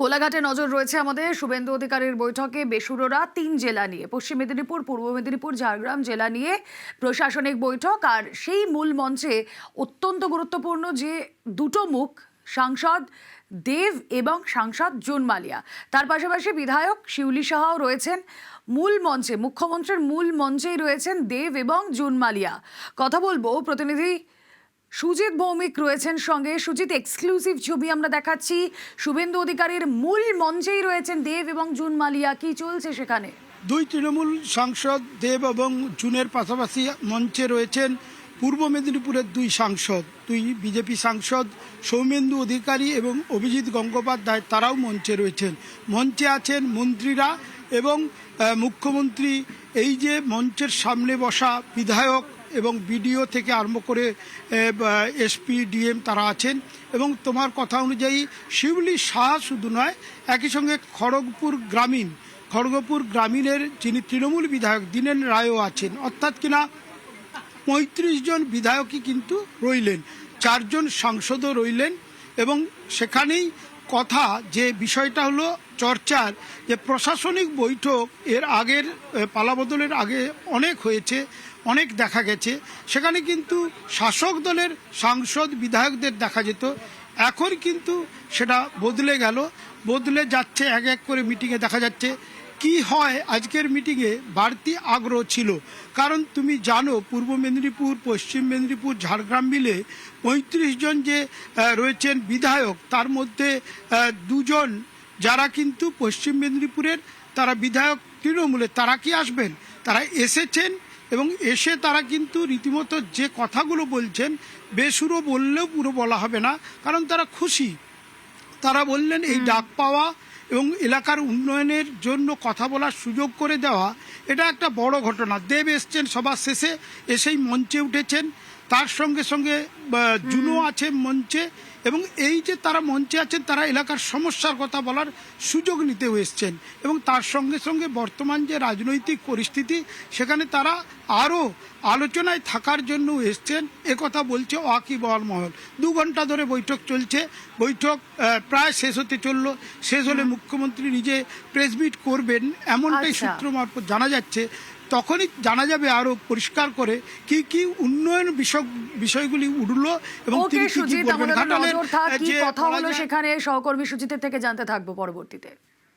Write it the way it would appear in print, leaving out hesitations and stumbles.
কোলাঘাটে নজর রয়েছে আমাদের। শুভেন্দু অধিকারীর বৈঠকে বেসুরোরা 3 জেলা নিয়ে, পশ্চিম মেদিনীপুর, পূর্ব মেদিনীপুর, ঝাড়গ্রাম জেলা নিয়ে প্রশাসনিক বৈঠক। আর সেই মূল মঞ্চে অত্যন্ত গুরুত্বপূর্ণ যে দুটো মুখ, সাংসদ দেব এবং সাংসদ জুন মালিয়া, তার পাশাপাশি বিধায়ক শিউলি সাহাও রয়েছেন মূল মঞ্চে। মুখ্যমন্ত্রীর মূল মঞ্চেই রয়েছেন দেব এবং জুন মালিয়া। কথা বলবো প্রতিনিধি সুজিত ভৌমিক রয়েছেন সঙ্গে। সুজিত, এক্সক্লুসিভ ছবি আমরা দেখাচ্ছি। শুভেন্দু অধিকারীর মূল মঞ্চেই রয়েছেন দেব এবং জুন মালিয়া। কি চলছে সেখানে? দুই তৃণমূল সাংসদ দেব এবং জুনের পাশাপাশি মঞ্চে রয়েছেন পূর্ব মেদিনীপুরের দুই সাংসদ, দুই বিজেপি সাংসদ সৌমেন্দু অধিকারী এবং অভিজিৎ গঙ্গোপাধ্যায়, তারাও মঞ্চে রয়েছেন। মঞ্চে আছেন মন্ত্রীরা এবং মুখ্যমন্ত্রী। এই যে মঞ্চের সামনে বসা বিধায়ক এবং বিডিও থেকে আরম্ভ করে এসপি ডিএম তারা আছেন। এবং তোমার কথা অনুযায়ী শিউলি শাহ শুধু নয়, একই সঙ্গে খড়গপুর গ্রামীণের যিনি তৃণমূল বিধায়ক দীনেন রায়ও আছেন। অর্থাৎ কিনা 35 জন বিধায়কই কিন্তু রইলেন, 4 জন সাংসদও রইলেন। এবং সেখানেই কথা যে বিষয়টা হলো চর্চার, যে প্রশাসনিক বৈঠক এর আগের পালাবদলের আগে অনেক হয়েছে, অনেক দেখা গেছে। সেখানে কিন্তু শাসক দলের সাংসদ বিধায়কদের দেখা যেত। এখন কিন্তু সেটা বদলে যাচ্ছে। এক এক করে মিটিংয়ে দেখা যাচ্ছে। কি হয় আজকের মিটিংয়ে বাড়তি আগ্রহ ছিল, কারণ তুমি জানো পূর্ব মেদিনীপুর, পশ্চিম মেদিনীপুর, ঝাড়গ্রাম মিলে 35 জন যে রয়েছেন বিধায়ক, তার মধ্যে 2 জন যারা কিন্তু পশ্চিম মেদিনীপুরের, তারা বিধায়ক তৃণমূলের, তারা কি আসবেন? তারা এসেছেন এবং এসে তারা কিন্তু রীতিমতো যে কথাগুলো বলছেন, বেসুরো বললেও পুরো বলা হবে না, কারণ তারা খুশি। তারা বললেন এই ডাক পাওয়া এবং এলাকার উন্নয়নের জন্য কথা বলার সুযোগ করে দেওয়া, এটা একটা বড় ঘটনা। দেব এসছেন সবার শেষে, এসেই মঞ্চে উঠেছেন। তার সঙ্গে সঙ্গে জুনো আছে মঞ্চে। এবং এই যে তারা মঞ্চে আছেন, তারা এলাকার সমস্যার কথা বলার সুযোগ নিতেও এসছেন। এবং তার সঙ্গে সঙ্গে বর্তমান যে রাজনৈতিক পরিস্থিতি, সেখানে তারা আরও আলোচনায় থাকার জন্য এসছেন, একথা বলছে ওয়াকিবহাল মহল। 2 ঘন্টা ধরে বৈঠক চলছে। বৈঠক প্রায় শেষ হতে চললো। শেষ হলে মুখ্যমন্ত্রী নিজে প্রেস মিট করবেন, এমনটাই সূত্র মারফত জানা যাচ্ছে। তখনই জানা যাবে আরো পরিষ্কার করে কি কি উন্নয়ন বিষয়গুলি উঠলো এবং তিনি কি বলবেন। কথা হলো সেখানে, সহকর্মী সুজিতের থেকে জানতে থাকবো পরবর্তীতে।